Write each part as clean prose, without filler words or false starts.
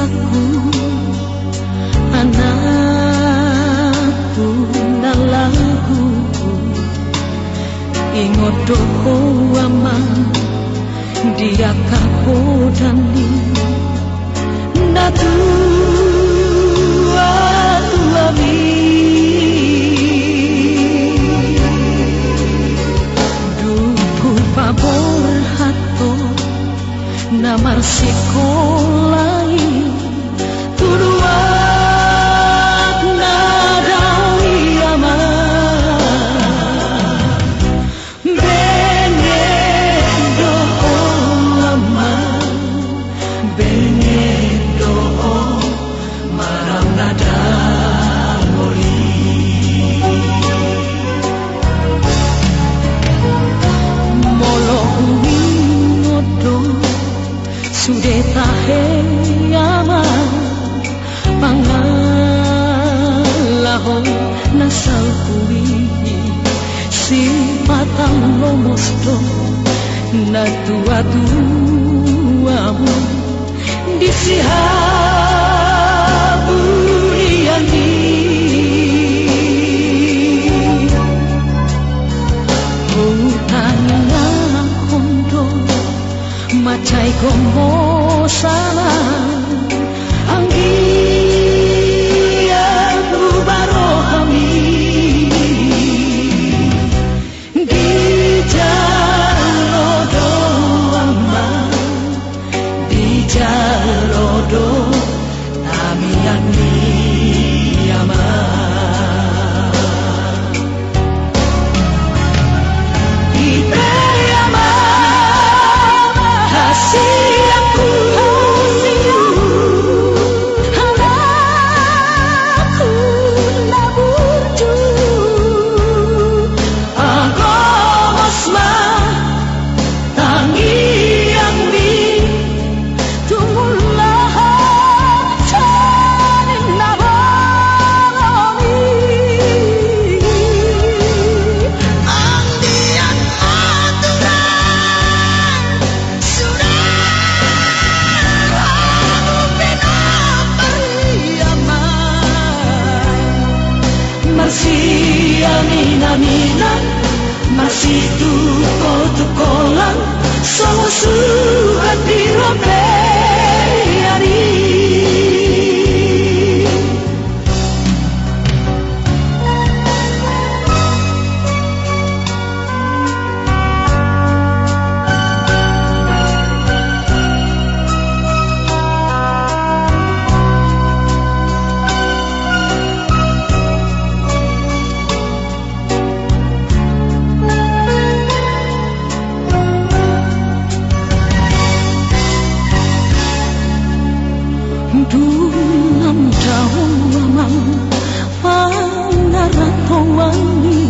aku anakku nalaku ingot doko aman dia kapodani natu atuami duku pabor hato namar sekolai tuduat nadawi aman benendo aman benendo marang nada sudah tahe aman pangalaho nasal kui si patang lomosto na tua-tuamu di sihaburiani hutangnya kondo macai gomo sana anggi aku barohami di jalodo aman di jalodo tamiani aman kita aman hasiaku anakku naburju agosma tangi yang di tumulah canin nabami andian aturan masih aminan masih tuko-tukolan sama suhat dirobeani dunam daun amang pangaratowangi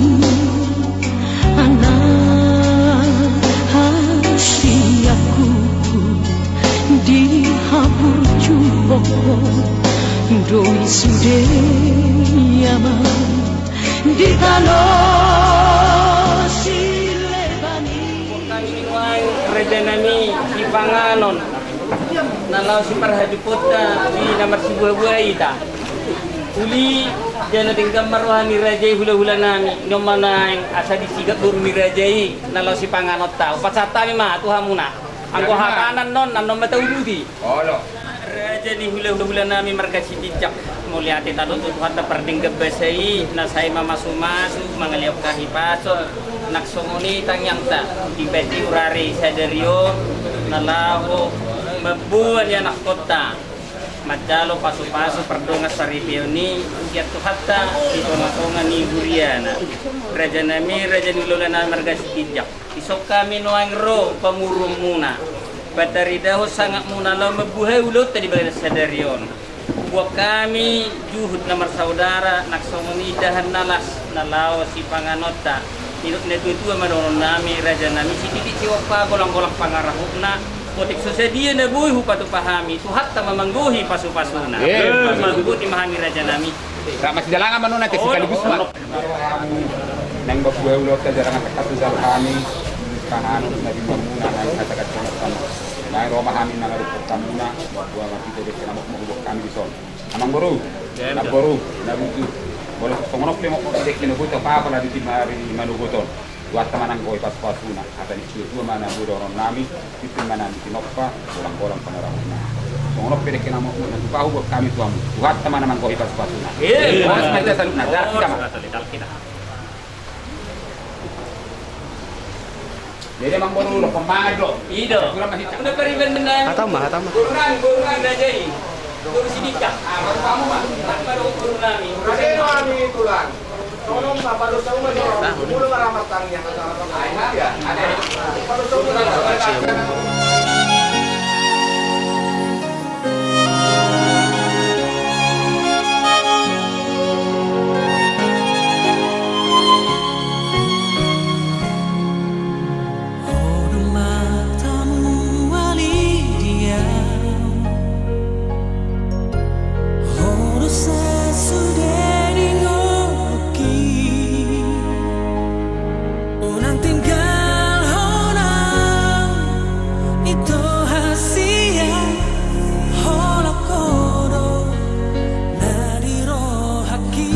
anak hasiaku dihabur jumbo doi sude yaman di tanah silebani kami Raja Nami di Panganon nalau si parhadipota di namar si buah-buah ita uli jana tinggal marwani rajai hula-hula nami nomana yang asa disigap burumi rajai nalau si Panganot ta upasata mi ma tuhamuna angko hakanan non nanom mata ududi Olo. raja ni hula-hula nami marga si dijak mulia tita tutu hata perding gebesai nasai mama sumasu mangaliop kahipaso naksomoni tangyang ta dibeti urari sadario nalahu mabuan ya anak kota madalo pasu-pasu perdongas paripioni ukiat tuhatta di tonga-tonga ni Buriana raja nami raja nilola na marga sikijak isok kami noang ro pamurum muna bataridaho sangat muna lo mabuhay ulot tadi bagian sadarion buat kami juhud namar saudara naksomoni dahan nalas nalaw si Panganota Inut netu itu madonon nami raja nami si titik si wapa golang-golang pangarahupna Kotik sedia na buih upatu pahami tu hatta memangguhi pasu-pasuna. Mampu dimahami raja nami. Tak masih jalan manu nanti sekaligus pak. Neng babuai ulo ta jarang kata tu zalhani kahan nabi mamuna nang kata-kata sama. Nah, Roma kami na ngarupot kami na, buwa mati tede kena mo hubok kami di son. Amang boru, na boru, na butu. Boleh songonok le mo ko dek kena buta pa apa la di timari manugoton. Buat teman anggo pas pasuna, ada ni dua mana budoron nami, itu mana di tinoppa, bolang-bolang panorama. Songonok pede kena mo na pa hubok kami tuamu. Buat teman anggo pas pasuna. Bos kita salud na kita mah. Jadi emang baru lo pemado. Ido. Kurang masih Udah periben benar. Hatama. Burunan aja ini. Baru sini cak. baru kamu mah. Baru burunami. Kasi kami tulang. Tolong Pak, baru tahu mah mulu maramat tangnya kata Ya, ada. baru tahu Matamu Walidia, Horusa sudah dingoki, unang tinggal honang itu hasia holakodo nadiro haki.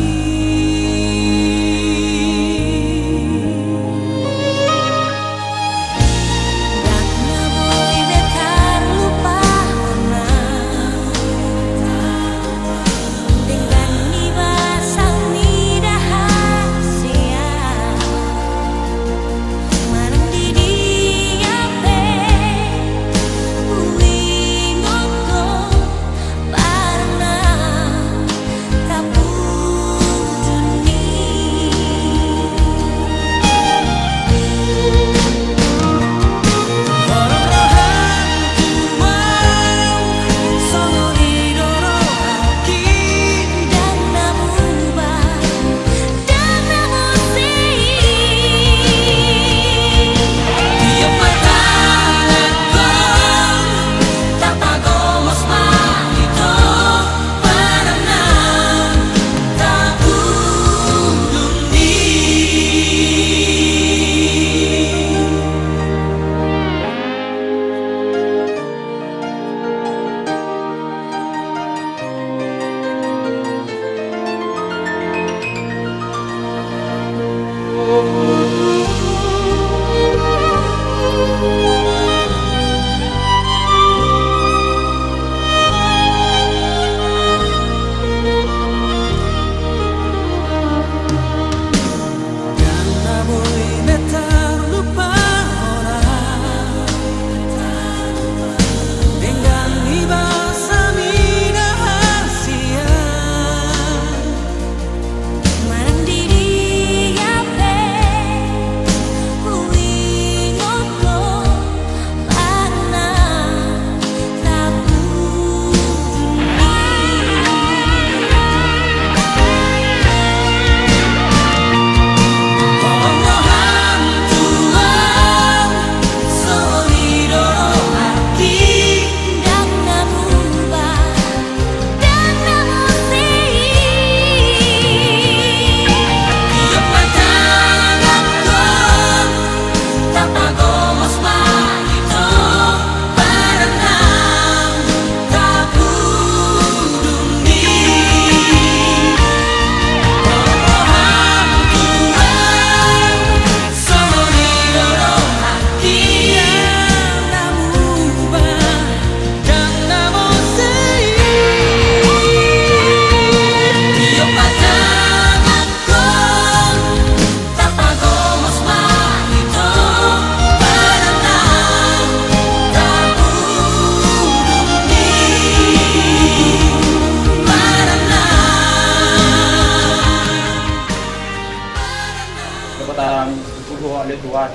Tuhan.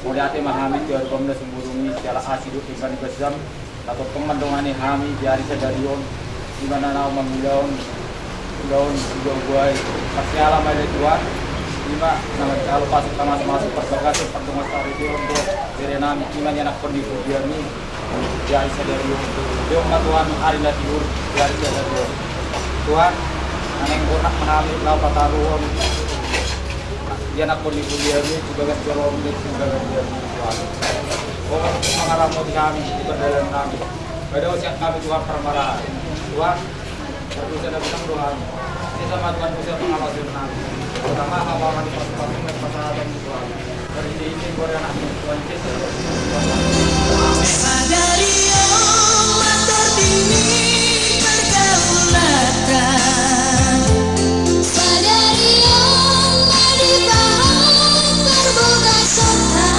Moliate mahami tiar komda sumburungi tiala asidu tingkan besam atau teman dongani hami biari sadarion di mana nau mangulaon ulaon udah buai pasti alam ada Tuhan. Lima nama kalau pas masuk perbagas pertemuan hari di ondo berenam iman yang nak pergi biarni biari sadarion dia Tuhan hari la tiur biari sadarion Tuhan aneng bonak mahami lau pataruon dia nak pergi biarni juga kan jalan juga kan biarni Tuhan. mengaramoti kami di perjalanan kami. Pada usia kami Tuhan permarahan. Tuhan, berdosa dan bintang doa. Ini sama Tuhan bisa mengawasi kami. Pertama hamba di pasang dan pasang Tuhan. Dari ini boleh anak Tuhan Yesus. Sadario mater dini pergaulatan. Sadario madibahong berboga sota.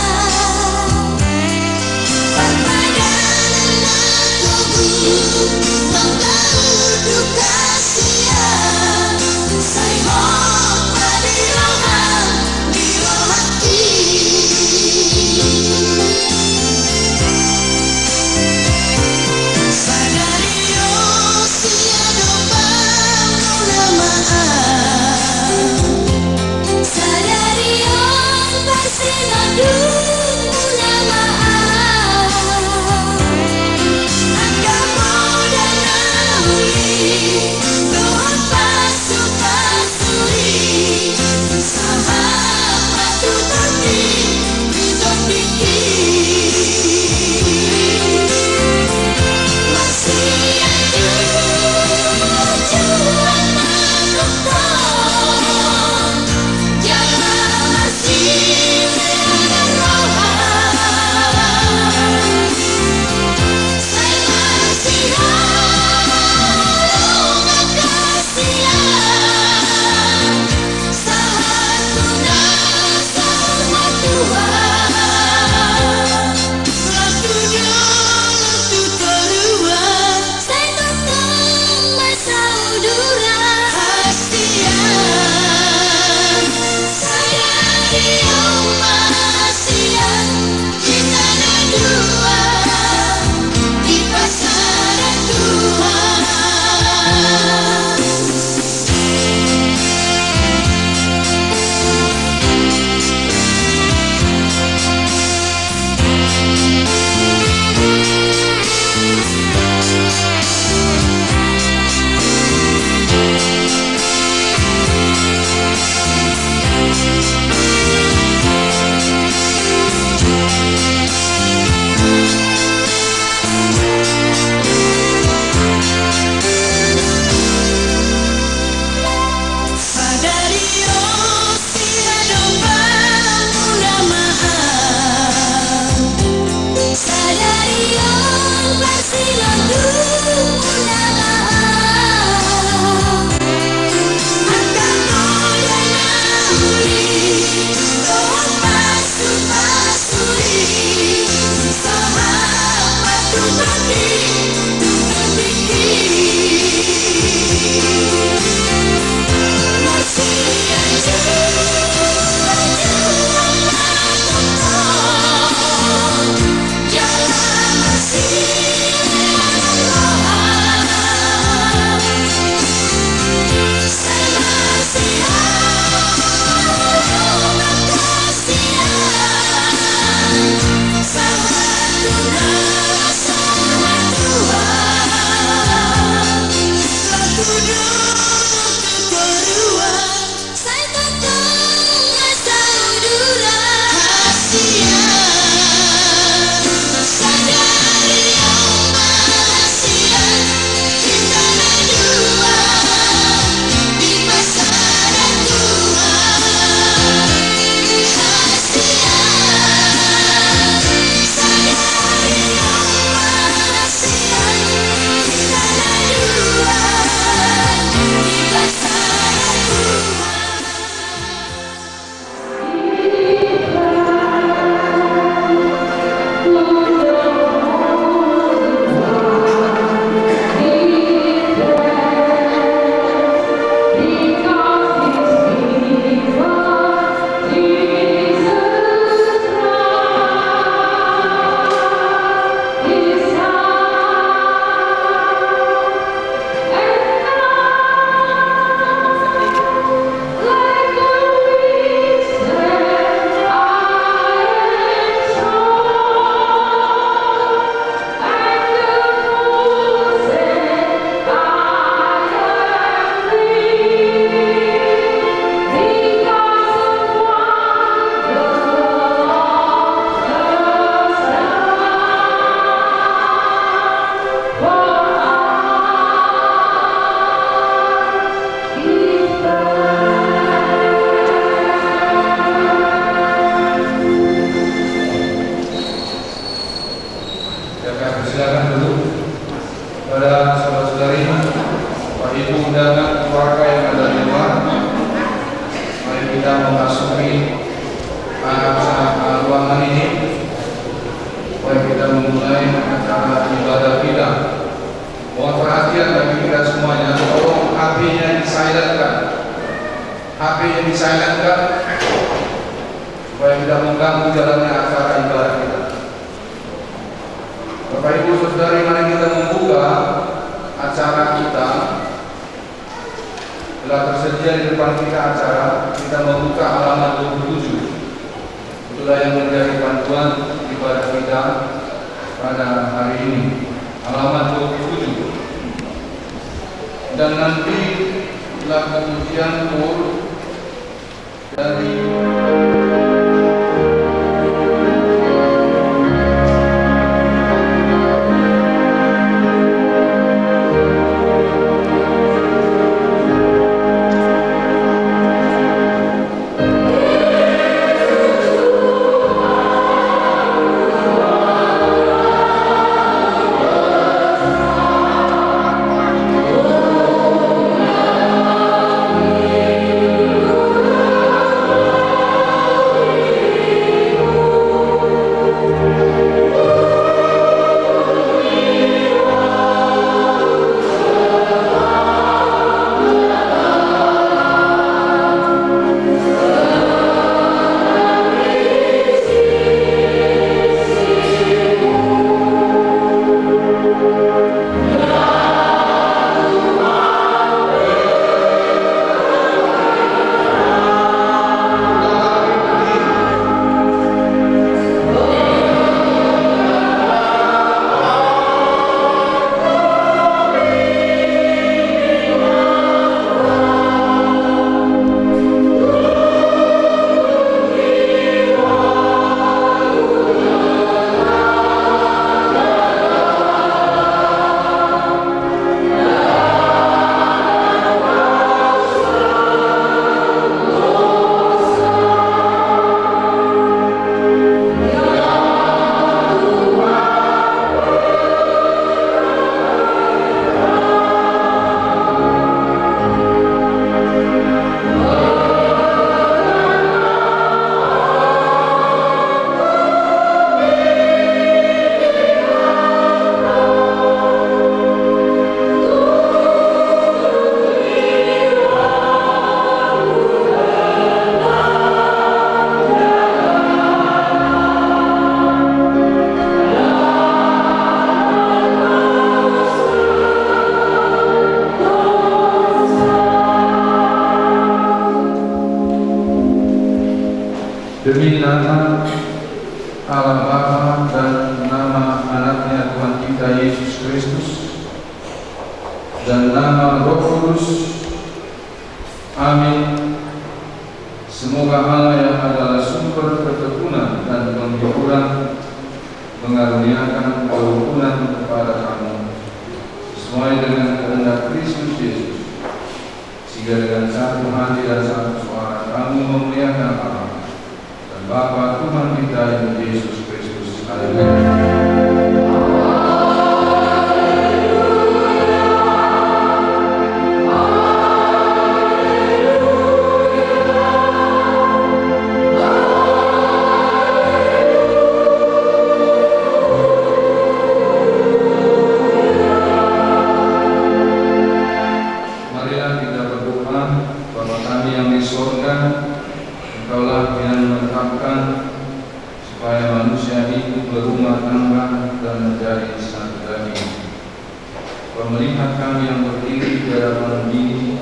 Permadanan tubuh menggaul duka sia. Saimong padilohan dilohati. Sadario Tiada pangulamaan. Sadario bersinadu unamaan. Agama dan nauli Tuhan pasu-pasuri. Sahabat tutati hidup dikit. Masih ada tujuan menonton. Jalan masih ada rohan. Saya masih halung kasihan. Satu sama Tuhan. Latunya latu teruan. Saya tuntun bersaudara. Kasihan Saya diomasian. Kita ada dua di pasaran Tuhan. Sadario tiada pangulamaan. Sadario bersinadu unamaan. Agama dan nauli Tuhan pasu-pasuri. sahabat tutati hidup dikit. Masih ada Tujuan menonton. jalan masih ada rohan. Saya masih halung kasihan. Satu sama Tuhan. Satu Ya, silakan dulu pada saudara-saudari, Bapak Ibu dan keluarga yang ada di luar. Mari kita memasuki ruangan ini. Mari kita memulai acara ibadah kita. Mohon perhatian bagi kita semuanya. Tolong HP-nya di-silentkan. HP-nya di-silentkan supaya tidak mengganggu jalannya acara ibadah kita. Bapak Ibu Saudari, mari kita membuka acara kita. Telah tersedia di depan kita acara. Kita membuka halaman 27. Itulah yang menjadi panduan ibadah kita pada hari ini. Halaman 27. Dan nanti telah kemudian dari demi nama Allah Bapa dan nama anaknya Tuhan kita Yesus Kristus dan nama Roh Kudus. Amin. Semoga Allah yang adalah sumber ketekunan dan penghiburan mengaruniakan kerukunan kepada kamu sesuai dengan kehendak Kristus Yesus, sehingga dengan satu hati dan satu suara kamu memuliakan Allah Bapa Tuhan kita Yesus Kristus. Haleluya. Marilah kita berdoa. Bapa kami yang di surga, Engkaulah yang menetapkan supaya manusia itu berumah tangga dan menjadi satu daging. Melihat kami yang berdiri di hadapan ini,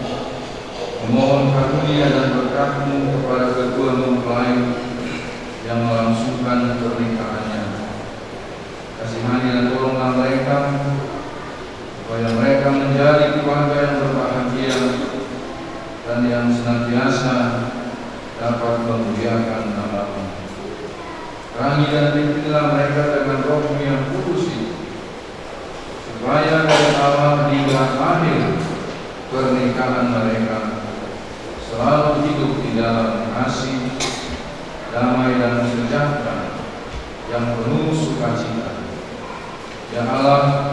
memohon karunia dan berkat-Mu kepada kedua mempelai yang melangsungkan pernikahannya. Kasihani dan tolonglah mereka supaya mereka menjadi keluarga yang berbahagia dan yang senantiasa dapat memuliakan nama-Mu. Terangi dan pimpinlah mereka dengan Roh-Mu yang kudus itu, supaya dari awal hingga akhir pernikahan mereka selalu hidup di dalam kasih, damai dan sejahtera yang penuh sukacita. Ya Allah,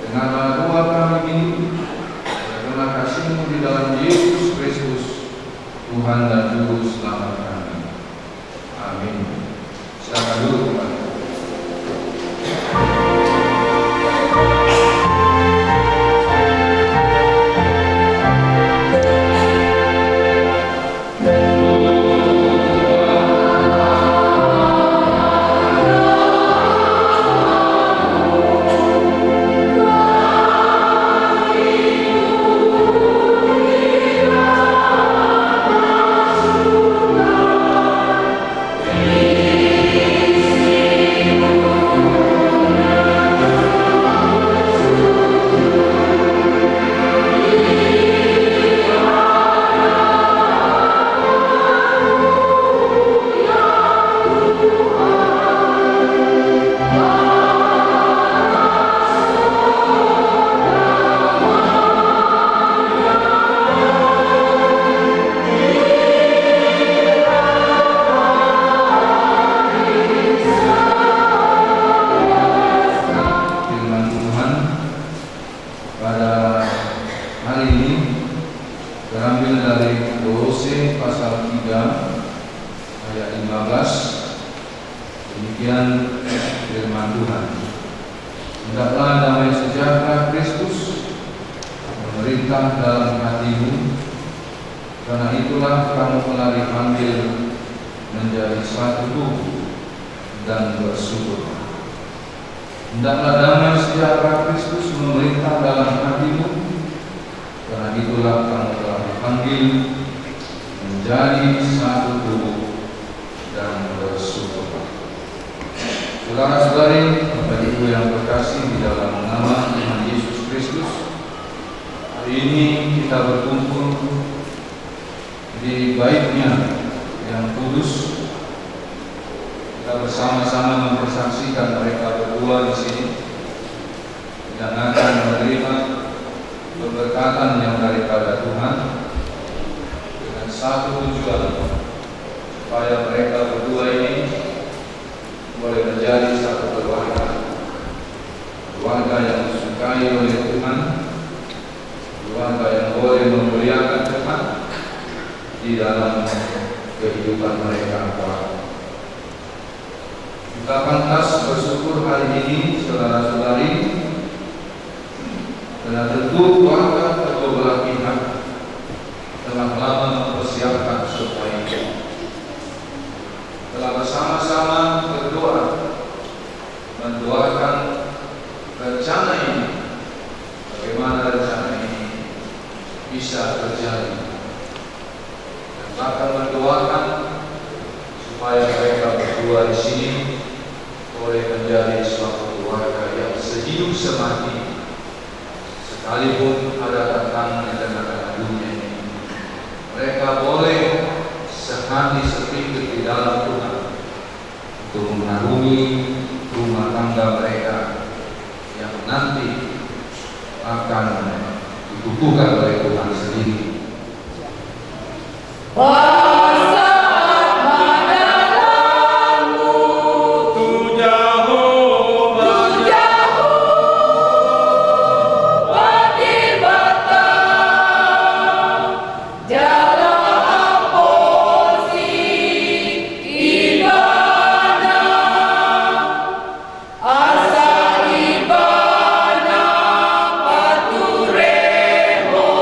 dengarlah doa kami ini, karena kasih-Mu di dalam Yesus Kristus, Tuhan dan Juru Selamat kami. Amin. Silakan duduk kembali. Saudara-saudari, Bapak Ibu yang terkasih di dalam nama Tuhan Yesus Kristus, hari ini kita berkumpul di baitnya yang kudus. Kita bersama-sama mempersaksikan mereka berdua di sini dan akan menerima keberkatan yang daripada Tuhan dengan satu tujuan, supaya mereka berdua ini boleh menjadi satu keluarga yang disukai oleh Tuhan, keluarga yang boleh memuliakan Tuhan di dalam kehidupan mereka. Kita pantas bersyukur hari ini, saudara-saudari, karena tentu keluarga kedua belah pihak telah lama mempersiapkan supaya telah bersama-sama berdoa, mendoakan rencana ini, bagaimana rencana ini bisa terjadi, dan bahkan mendoakan supaya mereka berdua di sini boleh menjadi suatu keluarga yang sehidup semati, sekalipun ada tantangan di tengah-tengah dunia ini, mereka boleh sehati sepikir di dalam Tuhan untuk mengarungi rumah tangga mereka yang nanti akan dikukuhkan oleh Tuhan sendiri. Asa ibana pature ho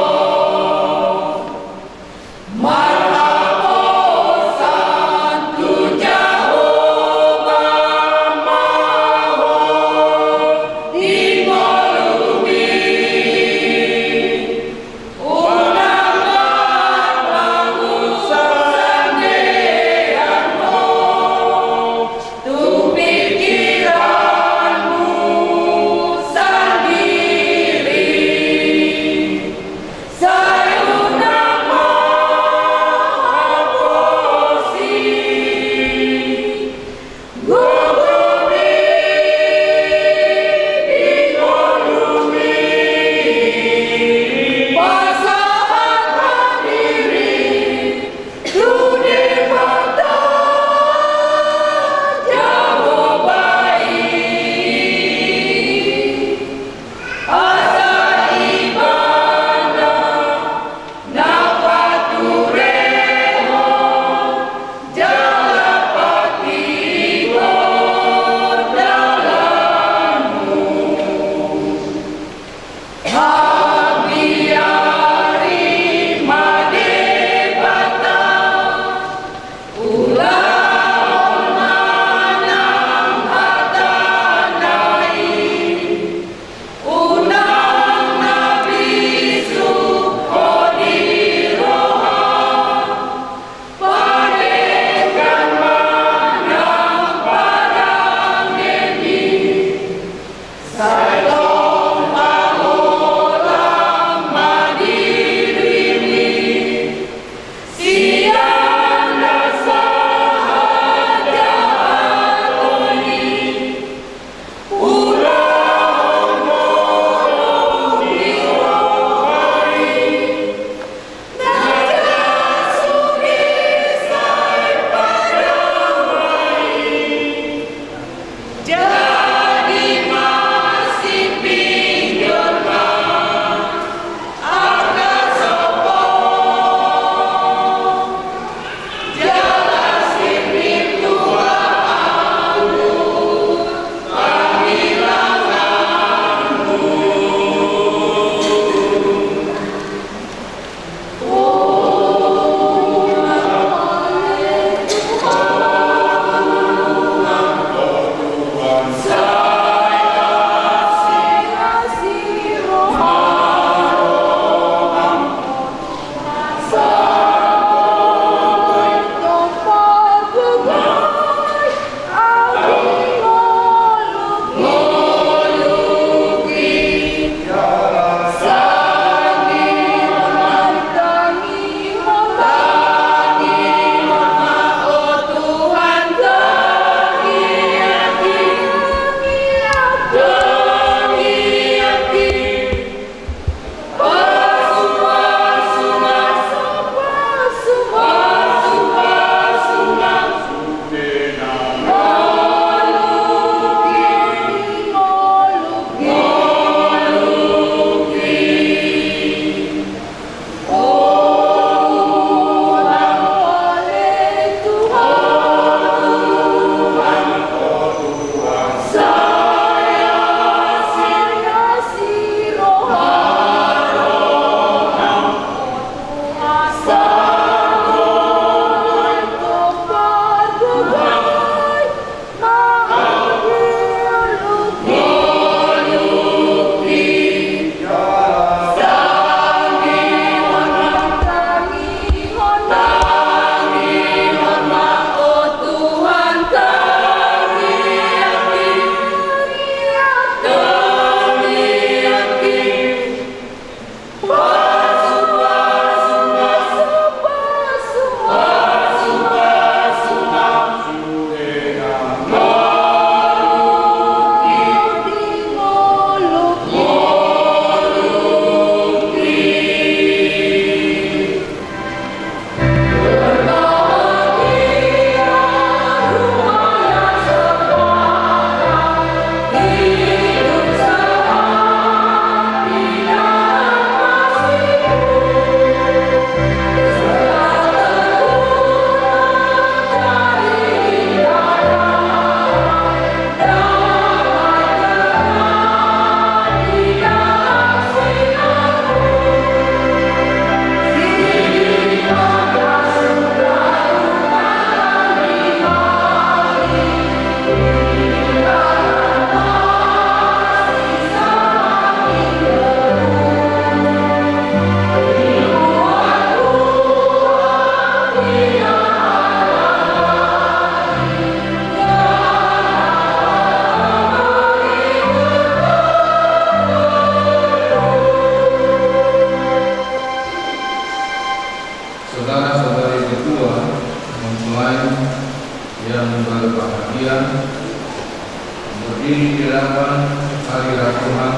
berdiri di hadapan hadirat Tuhan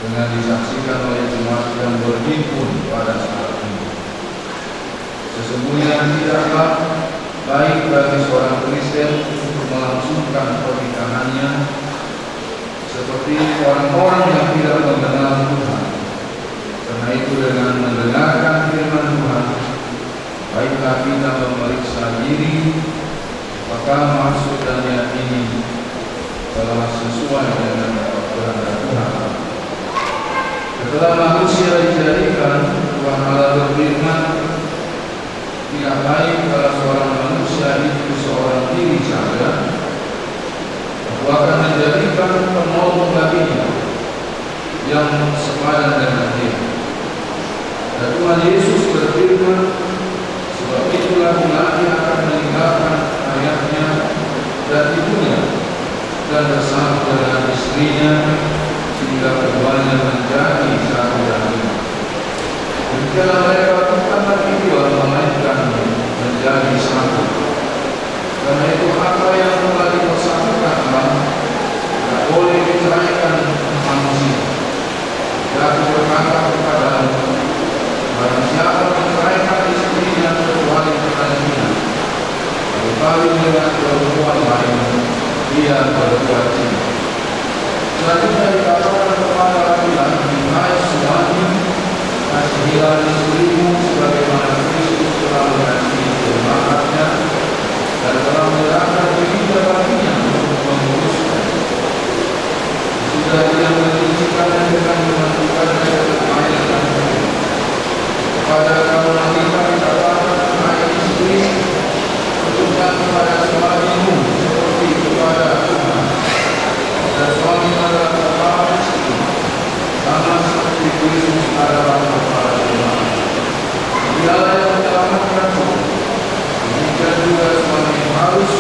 dengan disaksikan oleh jemaat yang berhimpun pada saat ini. Sesungguhnya tidaklah baik bagi seorang Kristen untuk melangsungkan pernikahannya seperti orang-orang yang tidak mengenal Tuhan. Karena itu dengan mendengarkan firman Tuhan, baiklah kita memeriksa diri apakah maksud dan niat ini telah sesuai dengan kehendak Tuhan. Setelah manusia dijadikan, Tuhan Allah berfirman, tidak baik kalau seorang manusia itu seorang diri saja. Aku akan menjadikan penolong baginya yang sepadan dengan dia. Dan Tuhan Yesus berfirman, sebab itulah laki akan meninggalkan ayahnya dan ibunya dan bersama dengan istrinya, Kasihilah istrimu sebagaimana Kristus telah mengasihi jemaatnya dan telah menyerahkan dirinya baginya untuk mengurusnya. Sudah Dia menyucikannya dengan memandikannya dengan air dan debu. Kepada kaum wanita dikatakan, hai istri, tunduklah kepada suamimu seperti kepada Tuhan. Dan suami adalah kepala istri, sama seperti Kristus adalah kepala jemaat. Dialah yang menyelamatkan roh. Demikian juga suami harus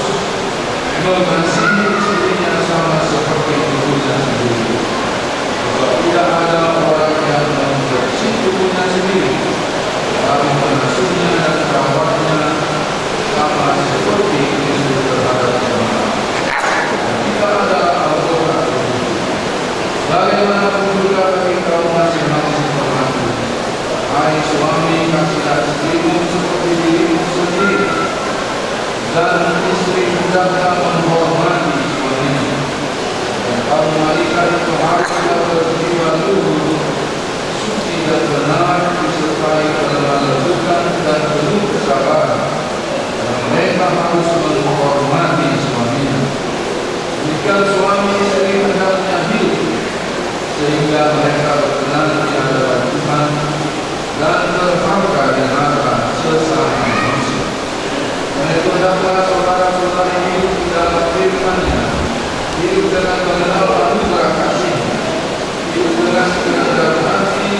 mengasihi istrinya sama seperti dirinya sendiri. Sebab tidak ada orang yang membenci tubuhnya sendiri, tetapi mengasuhnya dan merawatnya sama seperti Kristus terhadap jemaat. Dan tidak ada anggota tubuh. Bagaimanapun juga bagi kaum masing-masing pembantu, hai suami, kasihilah istrimu seperti dirimu sendiri, dan istri hendaklah menghormati suaminya. Dan kaum wanita itu haruslah berjiwa luhur, suci dan benar, disertai kelemah lembutan dan penuh kesabaran. Dan mereka harus menghormati suaminya. Jika suami istri hendaknya hidup, sehingga mereka berkenan di hadapan Tuhan dan terharga di mata sesama manusia. Mereka hendaklah saudara-saudari hidup di dalam firman-Nya, hidup dengan mengenal anugerah kasih-Nya, hidup dengan kerendahan hati,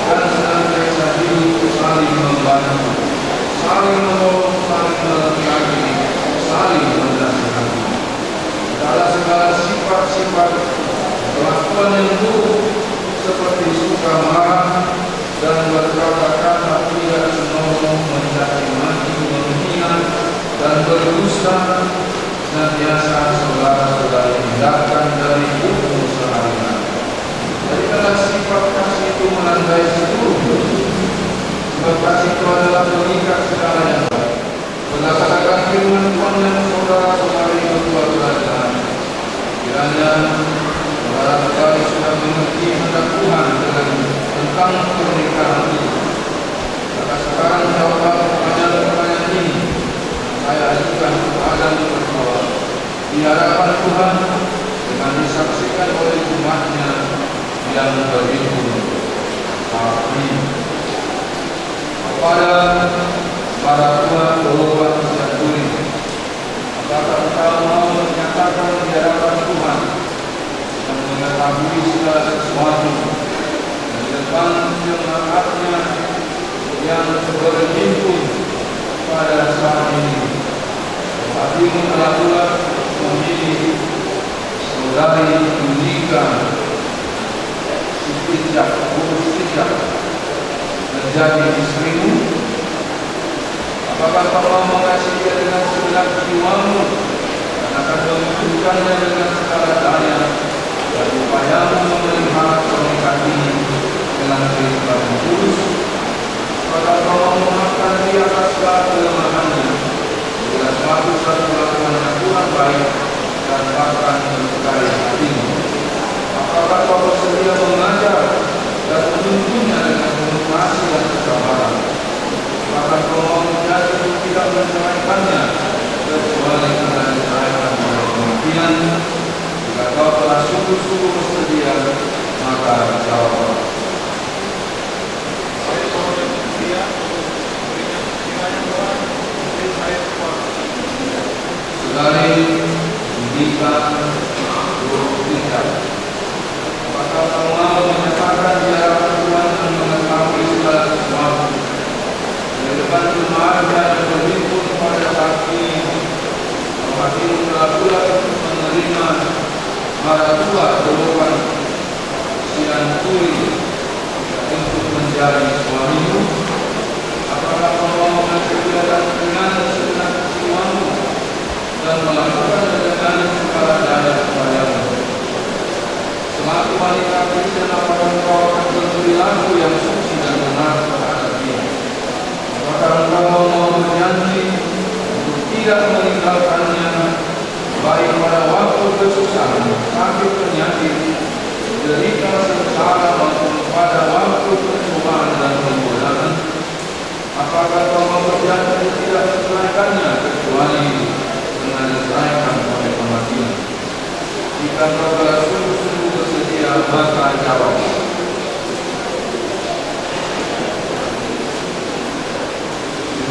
dan senantiasa hidup saling membantu, saling menolong, saling melengkapi, saling menasihati. Dalam segala sifat-sifat kelakuan yang buruk seperti suka marah dan berkata-kata tidak senonoh, mencaci maki, menghina dan berdusta, dan biasa saudara-saudari hindarkan dari umur sehari-hari. Jadikanlah sifat kasih itu menandai seluruh hidup. Sebab kasih itu adalah mengikat segala yang baik. Berdasarkan firman Tuhan yang saudara-saudari berdua belajar, kiranya saudara-saudari sudah mengerti kehendak Tuhan tentang pernikahan itu. Maka sekarang jawablah pertanyaan-pertanyaan ini saya ajukan kepadamu berdua di hadapan Tuhan dengan disaksikan oleh umat-Nya yang beriman. Amin. Kepada para tua, bapak dan tuli, apakah engkau mau menyatakan di hadapan Tuhan dan mengetahui segala sesuatu dan depan jemaat-Nya yang berhimpun pada saat ini? Hatimu telah pula memilih saudari Yudika Siti menjadi istrimu. Apakah kau mau mengasihi dia dengan segenap jiwamu dan akan membutuhkannya dengan segala daya dan upayamu memelihara pernikahan ini dengan kehidupan kudus? Apakah kau mau memaafkan dia atas segala kelemahannya dengan suatu kelakuan yang kurang baik dan bahkan melukai hatimu? Apakah kau bersedia mengajar dan menuntunnya dengan penuh kasih dan kesabaran? Apakah kau mau menjadi tidak menceraikannya kecuali karena diceraikan oleh kemungkinan? Jika kau telah sungguh-sungguh bersedia, maka jawablah. Saya mau bersedia memberikan kiranya Tuhan untuk saya kuat. Saudari Yudika Siti, apakah kau mau menyatakan di hadapan Tuhan dan mengetahui segala sesuatu di depan jemaat-Nya dan berhimpun pada saat ini? Hatimu telah pula menerima para tua golongan siang tuli untuk menjadi suamimu? Apakah kau mau mengerjakan dengan segenap jiwamu dan melakukan dengan segala daya kepadamu? Selaku wanita Kristen, apakah engkau akan berperilaku yang suci dan benar terhadap dia? Apakah engkau mau berjanji untuk tidak meninggalkannya baik pada waktu kesusahan, sakit, penyakit, derita, sengsara maupun pada waktu percobaan dan pemburuan? jawab.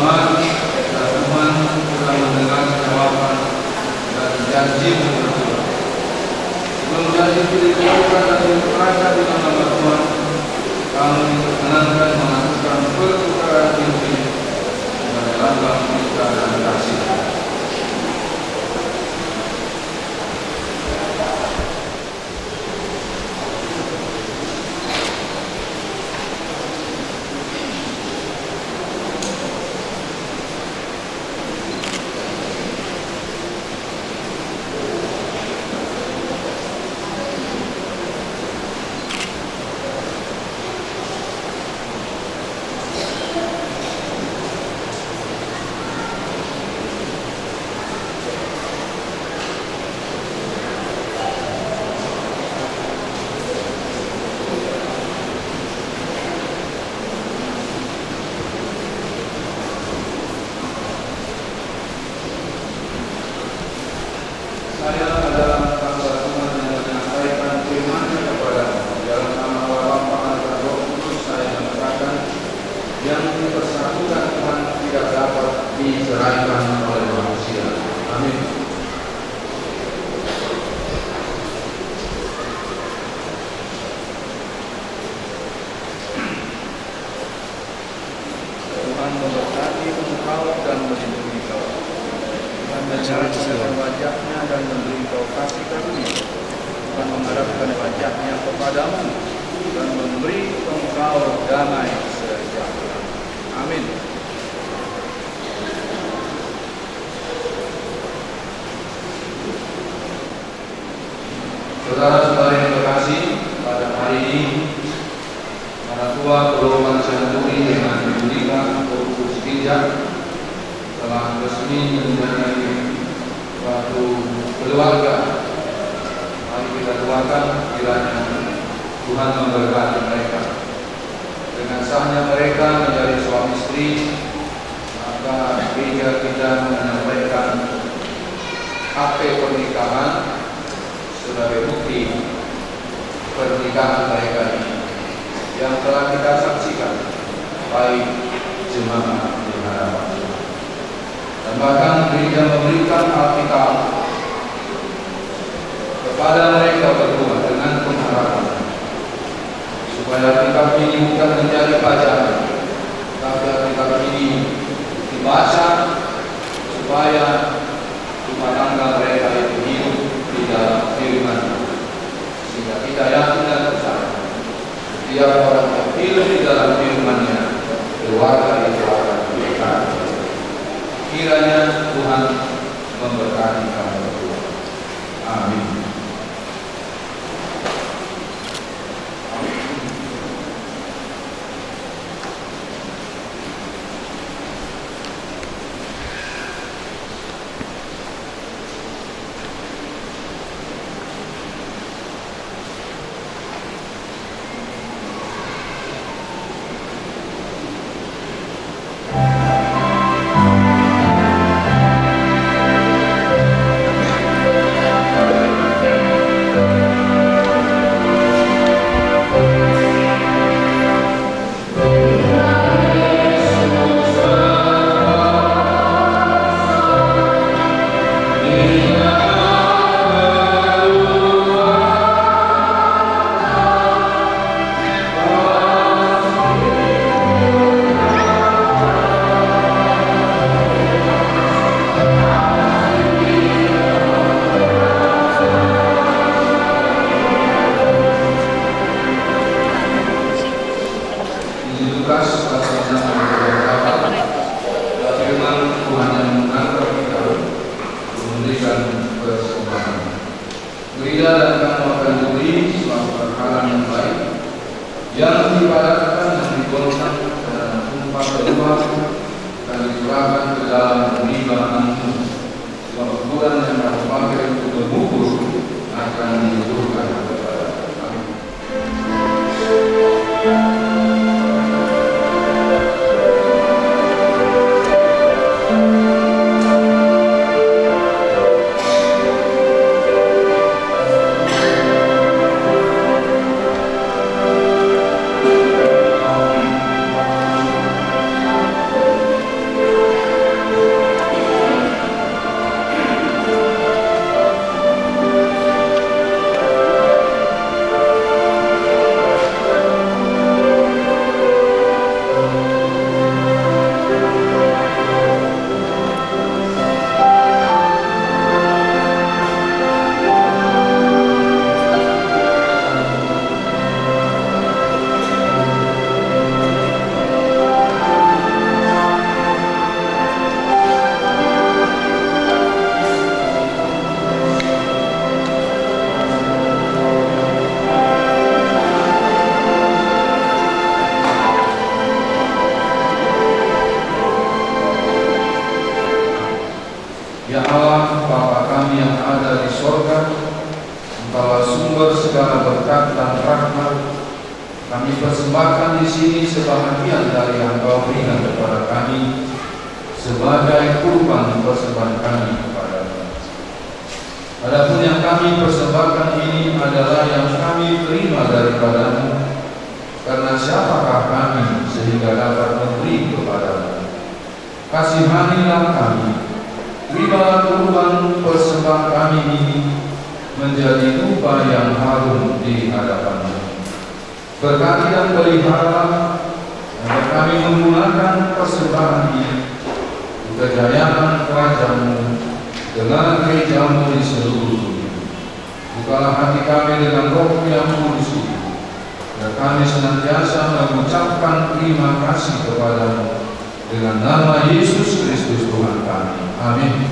Tuhan telah mendengar jawaban dan janji-Mu berdoa. Sebelum janji itu dikabulkan dan dipercaya di dalam nama Tuhan, kami berkenan melakukan pertukaran pimpin sebagai lambang kita dan kasih. Saya adalah hamba Tuhan yang menyampaikan firman-Nya kepadamu. Dalam nama Bapa dan Roh Kudus saya mengatakan, yang dipersatukan Tuhan tidak dapat diceraikan oleh manusia. Amin. Tuhan memberkati engkau dan melindungi kau. Tuhan menyerahkan wajahnya dan memberi kau kasih karunia. Tuhan mengharapkan wajahnya kepadamu dan memberi engkau damai sejahtera. Amin. Saudara-saudara yang terkasih, pada hari ini para tua Golongan Santuri dengan diberikan Fokus Bijak telah resmi menjadi suatu keluarga. Mari kita doakan kiranya Tuhan memberkati mereka. Dengan sahnya mereka menjadi suami istri, maka gereja kita menyampaikan akte pernikahan sebagai bukti pernikahan mereka ini yang telah kita saksikan, baik jemaat di hadapan Tuhan. Dan bahkan gereja memberikan Alkitab kepada mereka berdua dengan pengharapan supaya Alkitab ini bukan menjadi bacaan, tapi Alkitab ini dibaca supaya rumah tangga mereka itu hidup di dalam firman, sehingga kita yakin dan percaya setiap orang yang hidup di dalam firman-Nya, keluarga itu akan diberkati. Kiranya Tuhan memberkati kamu berdua. Amin. Gereja dan kamu akan diberi suatu perkalaan yang baik yang diibaratkan dan digolongkan dalam sumpah kedua dan dicurahkan ke dalam ribaanmu. Sebab ukuran yang kamu pakai untuk mengukur akan diukurkan kepada kami. segala berkat dan rahmat, kami persembahkan di sini sebahagian dari yang Kau berikan kepada kami sebagai kurban persembahan kami kepada-Mu. Adapun yang kami persembahkan ini adalah yang kami terima daripada-Mu, karena siapakah kami sehingga dapat memberi kepada-Mu? Kasihanilah kami, terimalah kurban persembahan kami ini menjadi tuba yang harum di hadapan-Mu. Berkati dan pelihara agar kami menggunakan persembahan ini kejayaan kerajaan-Mu dengan gereja-Mu di seluruh dunia. Bukalah hati kami dengan Roh yang kudus itu, agar kami senantiasa mengucapkan terima kasih kepada-Mu dengan nama Yesus Kristus Tuhan kami. Amin.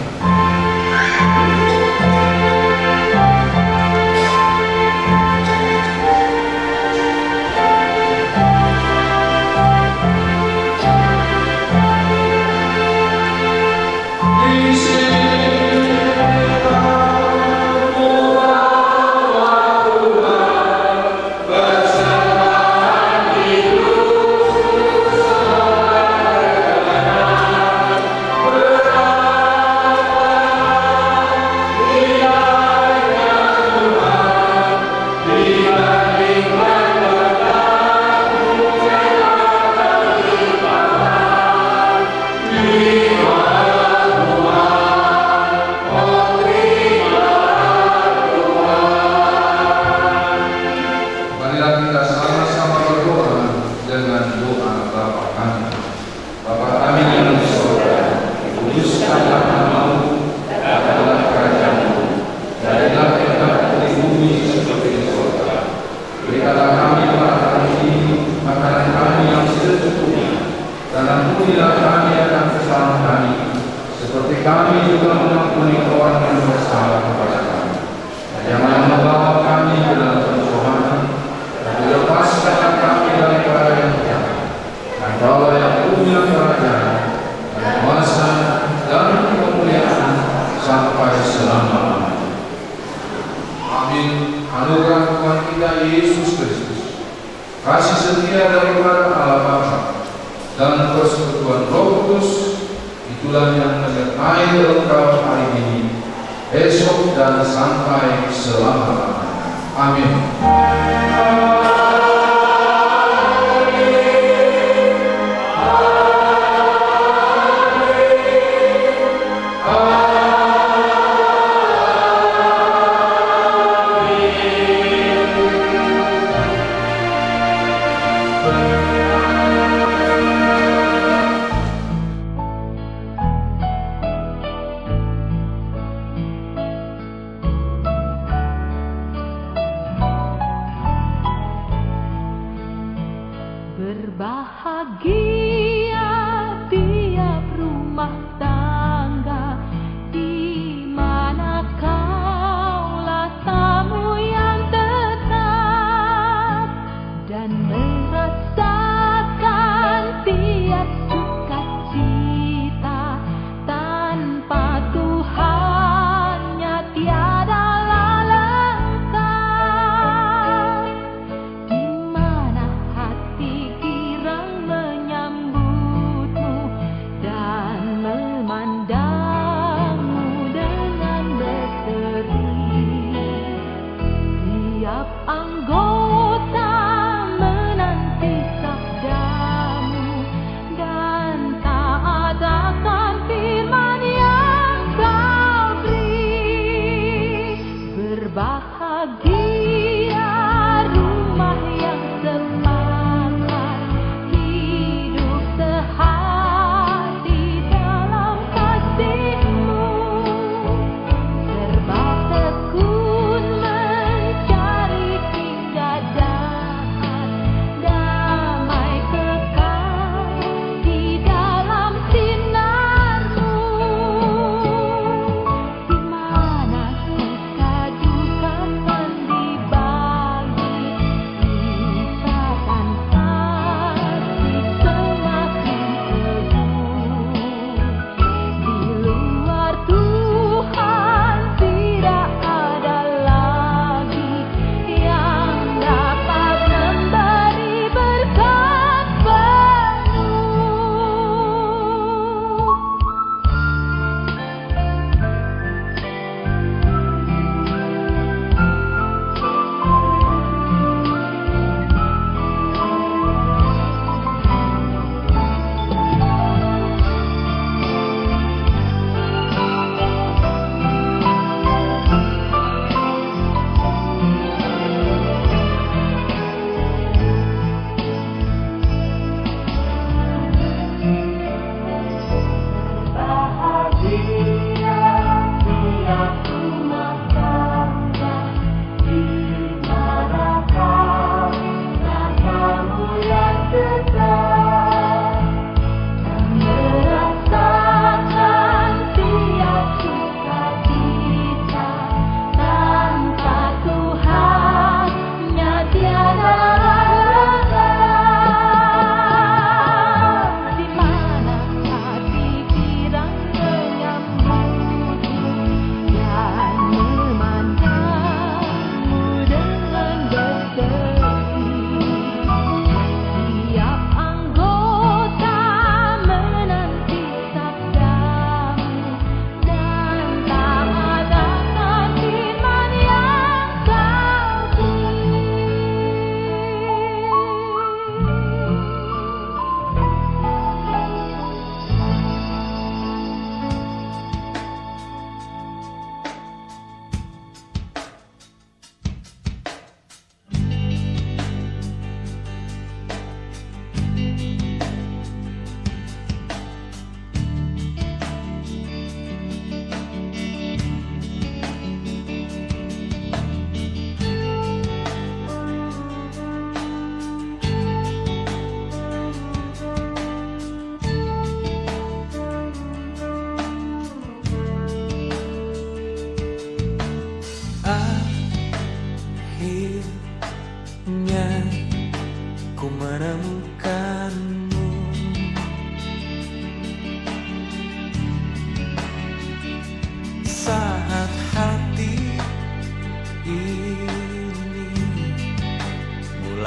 Hingga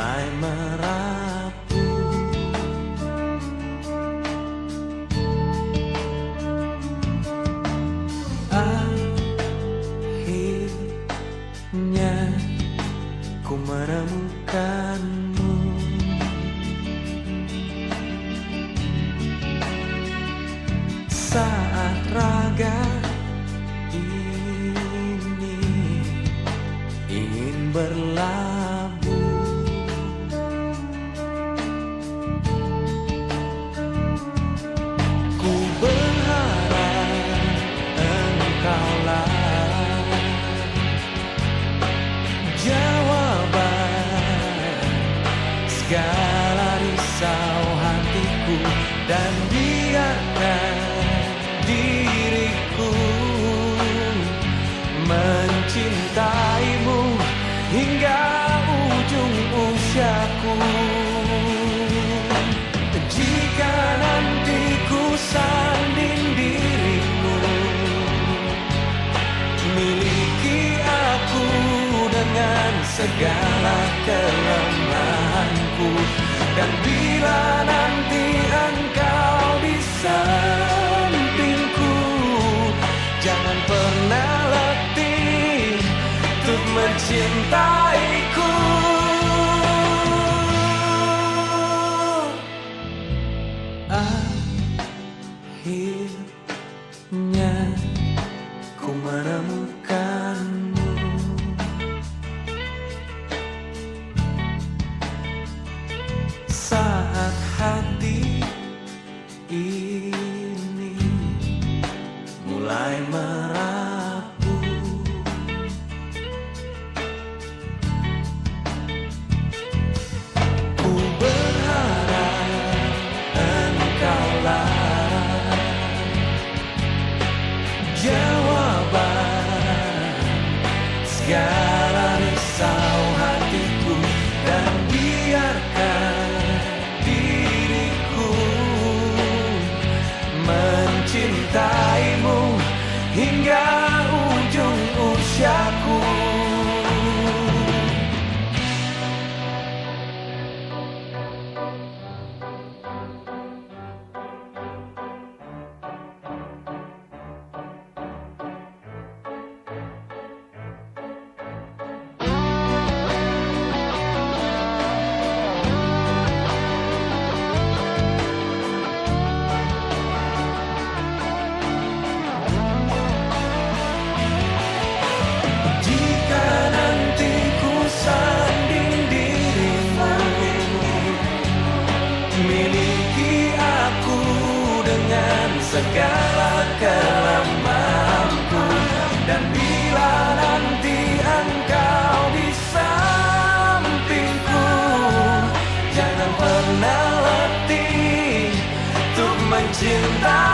mulai merapu. Akhirnya ku menemukanmu. Saat raga ini ingin berlabuh, ku berharap engkaulah jawaban segala risau hatiku, dan biarkan diriku mencintaimu hingga ujung usiaku. Jika nanti ku sanding dirimu, miliki aku dengan segala kelemahanku. Dan bila nanti engkau di sampingku, jangan pernah letih untuk mencintaiku. Akhirnya ku menemukanmu. Saat hati ini mulai merapu, ku berharap engkaulah jawaban segala risau hatiku, dan biarkan diriku mencintaimu hingga ujung usiaku. Jika nanti ku sanding dirimu, miliki aku dengan segala kelemahanku. Dan bila nanti engkau di sampingku, jangan pernah letih untuk mencintai